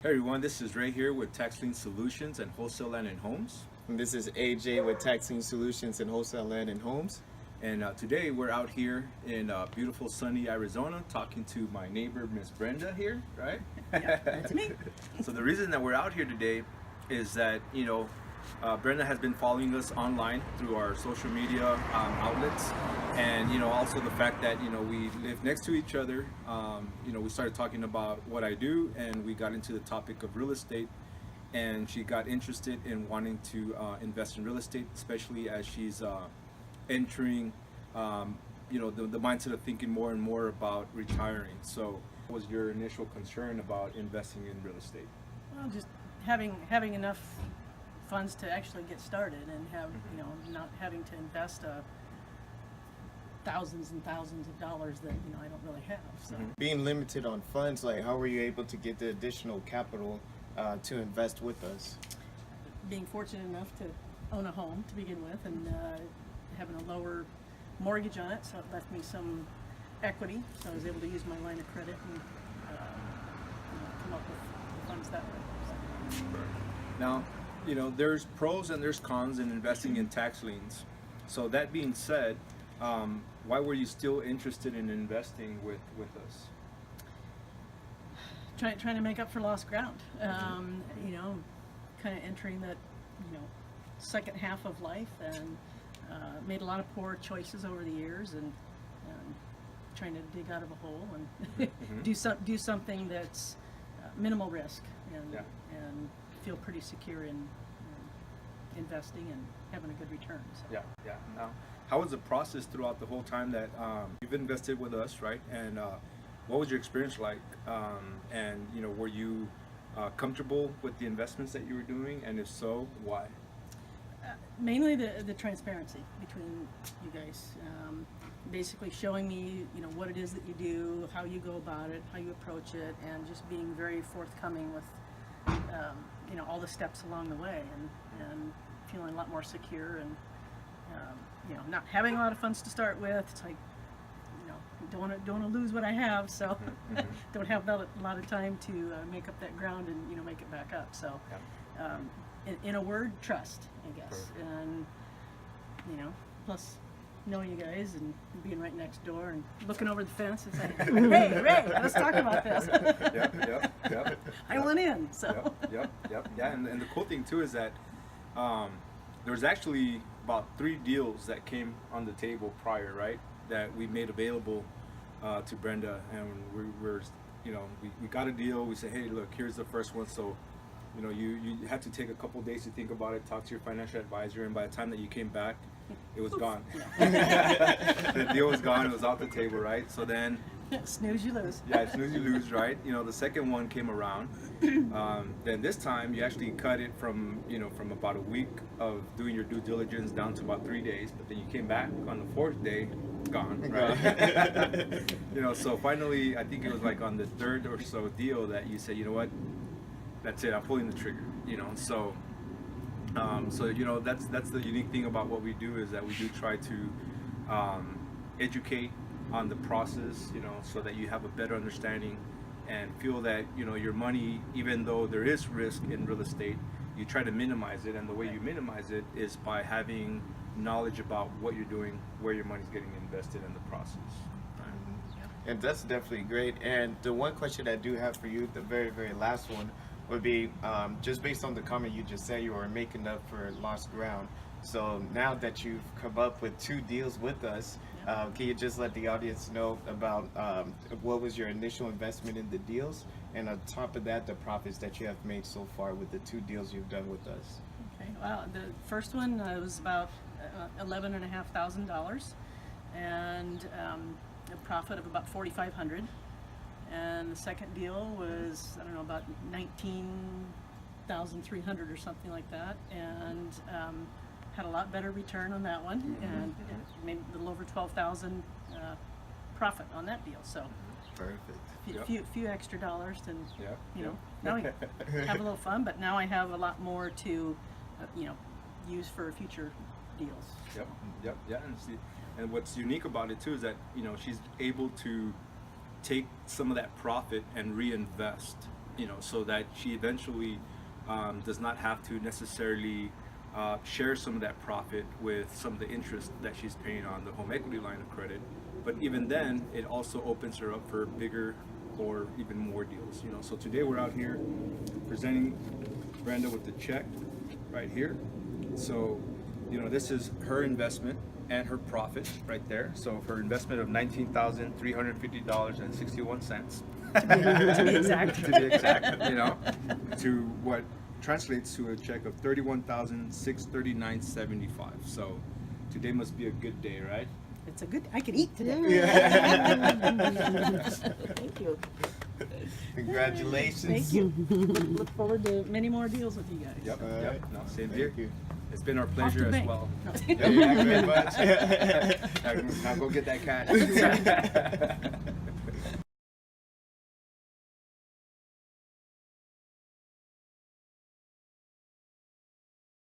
Hey everyone, this is Ray here with Tax-Lien Solutions and Wholesale Land and Homes. And this is AJ with Tax-Lien Solutions and Wholesale Land and Homes. And today we're out here in beautiful sunny Arizona talking to my neighbor, Miss Brenda here, right? Yeah, that's me. So the reason that we're out here today is that, Brenda has been following us online through our social media outlets, and also the fact that we live next to each other. We started talking about what I do, and we got into the topic of real estate, and she got interested in wanting to invest in real estate, especially as she's entering the mindset of thinking more and more about retiring. So what was your initial concern about investing in real estate? Well, just having enough funds to actually get started and have not having to invest thousands and thousands of dollars that I don't really have. So Being limited on funds, like how were you able to get the additional capital to invest with us? being fortunate enough to own a home to begin with, and having a lower mortgage on it, so it left me some equity. So I was able to use my line of credit and come up with the funds that way. So. Now, there's pros and there's cons in investing in tax liens. So that being said, why were you still interested in investing with us? Trying to make up for lost ground. Kind of entering that second half of life, and made a lot of poor choices over the years, and trying to dig out of a hole and do something that's minimal risk, and feel pretty secure in investing and having a good return. So. Yeah. Now, how was the process throughout the whole time that you've invested with us, right? And what was your experience like? And were you comfortable with the investments that you were doing? And if so, why? Mainly the transparency between you guys. Basically showing me, what it is that you do, how you go about it, how you approach it, and just being very forthcoming with, all the steps along the way, and feeling a lot more secure, and not having a lot of funds to start with. It's like, don't want to lose what I have, so don't have a lot of time to make up that ground and make it back up. So, in a word, trust, I guess. Perfect. And plus knowing you guys and being right next door and looking over the fence and saying, "Hey, Ray, let's talk about this." Yep. I went in, so. Yep. Yeah, and the cool thing too is that there was actually about 3 deals that came on the table prior, right? That we made available to Brenda, and we got a deal. We said, hey, look, here's the first one. So, you had to take a couple days to think about it, talk to your financial advisor, and by the time that you came back, it was gone. The deal was gone. It was off the table, right? So then, Snooze, you lose. yeah, snooze you lose, right? The second one came around. Then this time you actually cut it from about a week of doing your due diligence down to about 3 days. But then you came back on the 4th day, gone, right? So finally, I think it was like on the 3rd or so deal that you said, you know what, that's it, I'm pulling the trigger. So that's the unique thing about what we do, is that we do try to educate on the process, so that you have a better understanding and feel that your money, even though there is risk in real estate, you try to minimize it, and the way you minimize it is by having knowledge about what you're doing, where your money's getting invested in the process. And that's definitely great. And the one question I do have for you, the very, very last one, would be just based on the comment you just said, you were making up for lost ground. So now that you've come up with 2 deals with us, can you just let the audience know about what was your initial investment in the deals, and on top of that, the profits that you have made so far with the 2 deals you've done with us? Okay. Well, the first one was about $11,500, and a profit of about $4,500. And the second deal was, about $19,300 or something like that, and had a lot better return on that one, and made a little over $12,000 profit on that deal. So Perfect. few extra dollars, and Yep. now we have a little fun. But now I have a lot more to use for future deals. Yep. Yeah, and what's unique about it too is that she's able to take some of that profit and reinvest you know, so that she eventually does not have to necessarily share some of that profit with some of the interest that she's paying on the home equity line of credit. But even then, it also opens her up for bigger or even more deals, you know. So today we're out here presenting Brenda with the check right here. So, you know, this is her investment and her profit right there. So her investment of $19,350.61. To be exact. To be exact, you know, to what translates to a check of $31,639.75. So today must be a good day, right? It's a good, I could eat today. Thank you. Congratulations. Thank you. Look forward to many more deals with you guys. Yep. All Yep. right. No, same Thank here. you. It's been our Off to pleasure the as bank. well. No. Thank you very much. Now go get that cash.